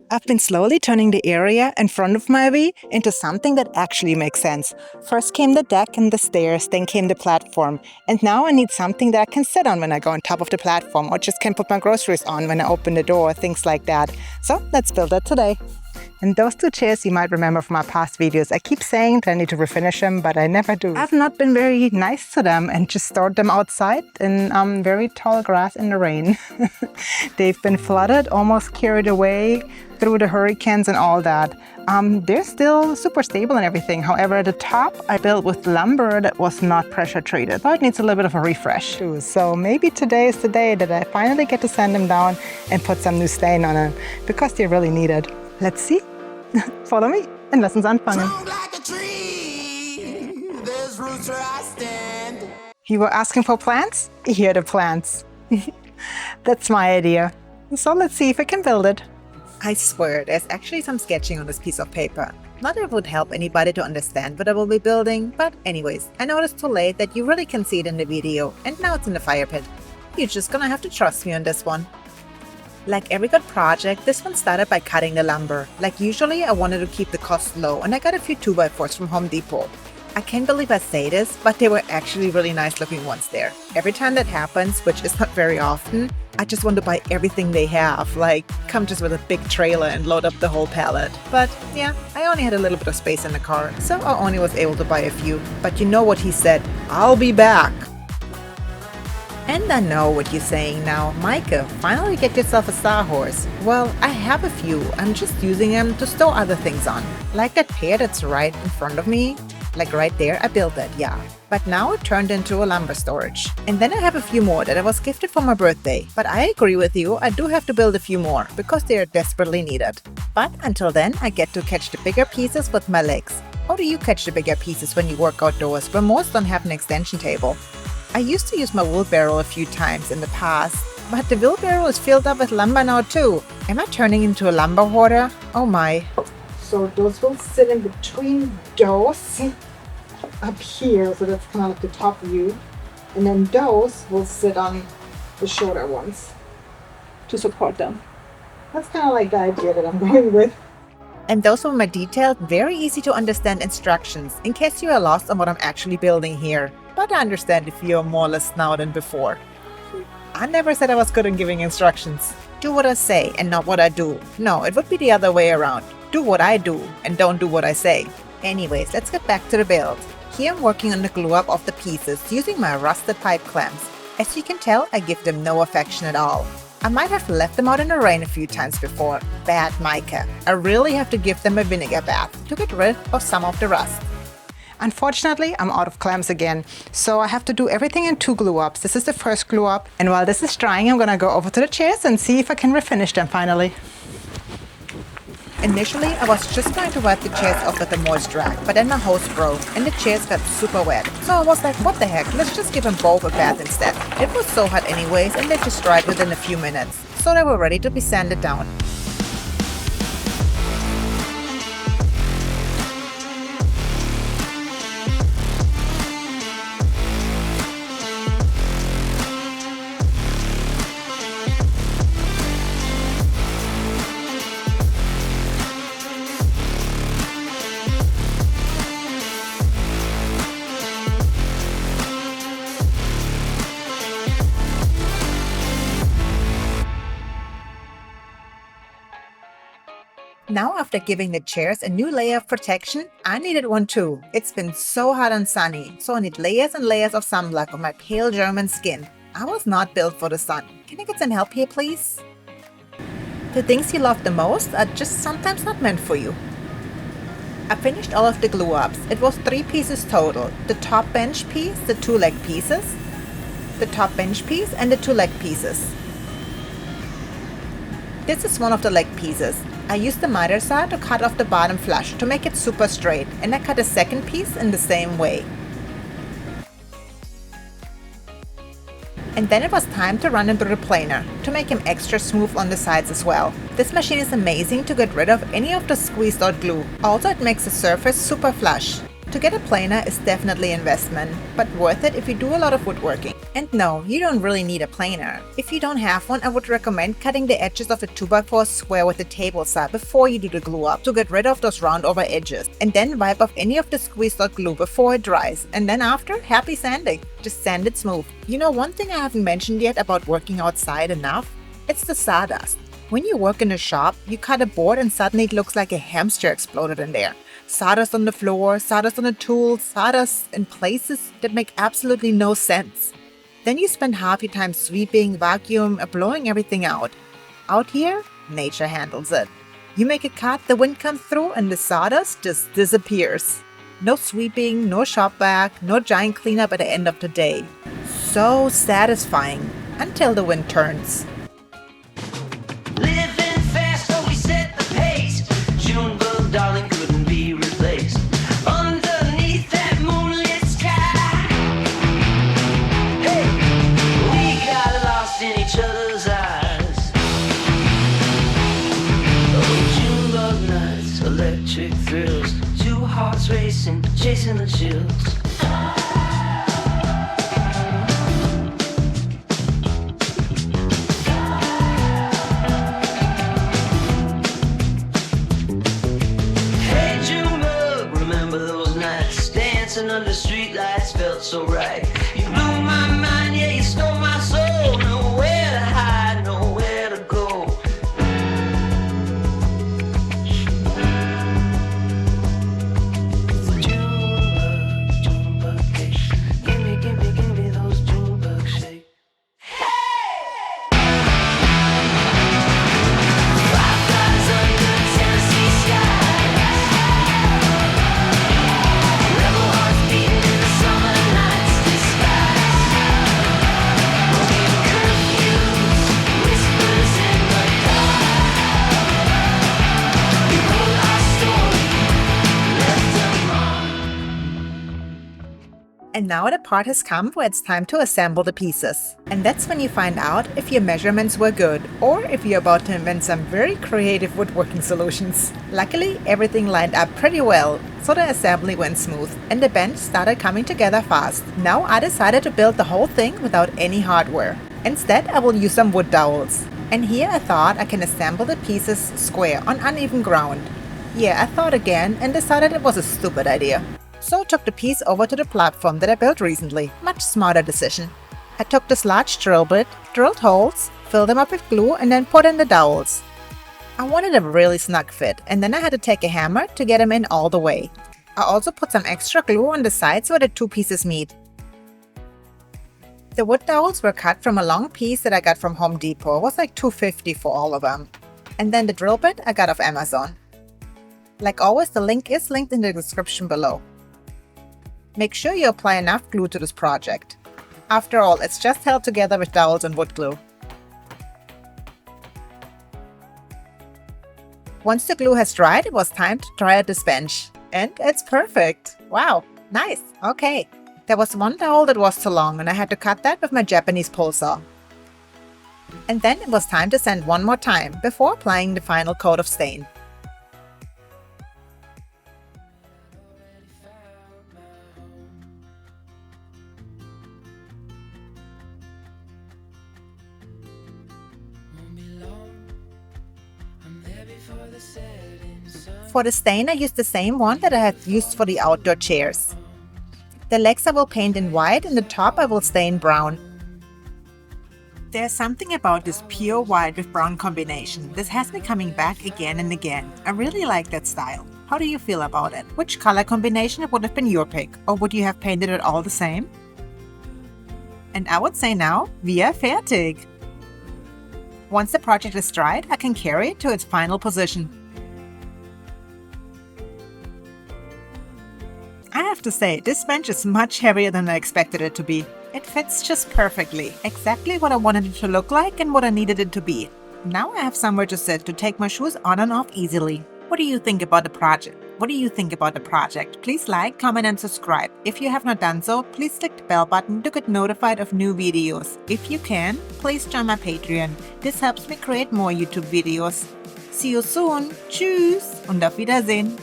I've been slowly turning the area in front of my V into something that actually makes sense. First came the deck and the stairs, then came the platform. And now I need something that I can sit on when I go on top of the platform, or just can put my groceries on when I open the door, things like that. So let's build that today. And those two chairs you might remember from my past videos. I keep saying that I need to refinish them, but I never do. I've not been very nice to them and just stored them outside in very tall grass in the rain. They've been flooded, almost carried away through the hurricanes and all that. They're still super stable and everything. However, the top I built with lumber that was not pressure treated. So it needs a little bit of a refresh too. So maybe today is the day that I finally get to sand them down and put some new stain on them, because they're really needed. Let's see. Follow me and lass uns anfangen. You were asking for plants? Here are the plants. That's my idea. So let's see if I can build it. I swear, there's actually some sketching on this piece of paper. Not that it would help anybody to understand what I will be building, but anyways, I noticed too late that you really can see it in the video, and now it's in the fire pit. You're just gonna have to trust me on this one. Like every good project, this one started by cutting the lumber. Like usually, I wanted to keep the cost low, and I got a few 2x4s from Home Depot. I can't believe I say this, but they were actually really nice looking ones there. Every time that happens, which is not very often, I just want to buy everything they have, like come just with a big trailer and load up the whole pallet. But yeah, I only had a little bit of space in the car, so I only was able to buy a few. But you know what he said, I'll be back. And I know what you're saying now, Meike, finally get yourself a sawhorse. Well, I have a few, I'm just using them to store other things on. Like that pair that's right in front of me. Like right there, I built that, yeah. But now it turned into a lumber storage. And then I have a few more that I was gifted for my birthday. But I agree with you, I do have to build a few more, because they are desperately needed. But until then, I get to catch the bigger pieces with my legs. How do you catch the bigger pieces when you work outdoors, where most don't have an extension table? I used to use my wheelbarrow a few times in the past, but the wheelbarrow is filled up with lumber now too. Am I turning into a lumber hoarder? Oh my. So those will sit in between those up here, so that's kind of like the top view. And then those will sit on the shorter ones to support them. That's kind of like the idea that I'm going with. And those were my detailed, very easy to understand instructions, in case you are lost on what I'm actually building here. But I understand if you're more or less now than before. I never said I was good at giving instructions. Do what I say and not what I do. No, it would be the other way around. Do what I do and don't do what I say. Anyways, let's get back to the build. Here I'm working on the glue up of the pieces using my rusted pipe clamps. As you can tell, I give them no affection at all. I might have left them out in the rain a few times before. Bad Meike. I really have to give them a vinegar bath to get rid of some of the rust. Unfortunately, I'm out of clamps again, so I have to do everything in 2 glue ups. This is the first glue up, and while this is drying, I'm gonna go over to the chairs and see if I can refinish them finally. Initially, I was just going to wipe the chairs off with a moist rag, but then my hose broke and the chairs got super wet. So I was like, what the heck, let's just give them both a bath instead. It was so hot anyways, and they just dried within a few minutes, so they were ready to be sanded down. Now after giving the chairs a new layer of protection, I needed one too. It's been so hot and sunny, so I need layers and layers of sunblock on my pale German skin. I was not built for the sun. Can I get some help here, please? The things you love the most are just sometimes not meant for you. I finished all of the glue ups. It was 3 pieces total. The top bench piece, the 2 leg pieces, the top bench piece and the 2 leg pieces. This is one of the leg pieces. I used the miter saw to cut off the bottom flush to make it super straight, and I cut a second piece in the same way. And then it was time to run him through the planer to make him extra smooth on the sides as well. This machine is amazing to get rid of any of the squeezed out glue. Also, it makes the surface super flush. To get a planer is definitely investment, but worth it if you do a lot of woodworking. And no, you don't really need a planer. If you don't have one, I would recommend cutting the edges of a 2x4 square with a table saw before you do the glue up to get rid of those round over edges. And then wipe off any of the squeezed out glue before it dries. And then after, happy sanding. Just sand it smooth. You know, one thing I haven't mentioned yet about working outside enough? It's the sawdust. When you work in a shop, you cut a board and suddenly it looks like a hamster exploded in there. Sawdust on the floor, sawdust on the tools, sawdust in places that make absolutely no sense. Then you spend half your time sweeping, vacuum, blowing everything out. Out here, nature handles it. You make a cut, the wind comes through, and the sawdust just disappears. No sweeping, no shop vac, no giant cleanup at the end of the day. So satisfying, until the wind turns. Living fast, so we set the pace. Junebug, darling, couldn't be replaced. Underneath that moonlit sky, hey, we got lost in each other's eyes. Oh, Junebug nights, electric thrills, two hearts racing, chasing the chills. Under streetlights felt so right. You blew my mind, yeah, you stole my soul. Nowhere to hide, nowhere to go. Junebug, Junebug cake. Give me those Junebug shakes. Fireflies under Tennessee skies. Rebel hearts beating in the summer night's disguise. Broken curfews, whispers in the dark. We wrote our story, left a mark. And now the part has come where it's time to assemble the pieces. And that's when you find out if your measurements were good, or if you're about to invent some very creative woodworking solutions. Luckily, everything lined up pretty well, so the assembly went smooth, and the bench started coming together fast. Now I decided to build the whole thing without any hardware. Instead, I will use some wood dowels. And here I thought I can assemble the pieces square on uneven ground. Yeah, I thought again and decided it was a stupid idea. So I took the piece over to the platform that I built recently. Much smarter decision. I took this large drill bit, drilled holes, filled them up with glue, and then put in the dowels. I wanted a really snug fit, and then I had to take a hammer to get them in all the way. I also put some extra glue on the sides where the two pieces meet. The wood dowels were cut from a long piece that I got from Home Depot. It was like $2.50 for all of them. And then the drill bit I got off Amazon. Like always, the link is linked in the description below. Make sure you apply enough glue to this project. After all, it's just held together with dowels and wood glue. Once the glue has dried, it was time to try out this bench. And it's perfect! Wow, nice! Okay. There was one dowel that was too long and I had to cut that with my Japanese pole saw. And then it was time to sand one more time before applying the final coat of stain. For the stain, I used the same one that I had used for the outdoor chairs. The legs I will paint in white and the top I will stain brown. There's something about this pure white with brown combination. This has me coming back again and again. I really like that style. How do you feel about it? Which color combination would have been your pick? Or would you have painted it all the same? And I would say now, wir fertig! Once the project is dried, I can carry it to its final position. I have to say, this bench is much heavier than I expected it to be. It fits just perfectly, exactly what I wanted it to look like and what I needed it to be. Now I have somewhere to sit to take my shoes on and off easily. What do you think about the project? Please like, comment and subscribe. If you have not done so, please click the bell button to get notified of new videos. If you can, please join my Patreon. This helps me create more YouTube videos. See you soon. Tschüss und auf Wiedersehen.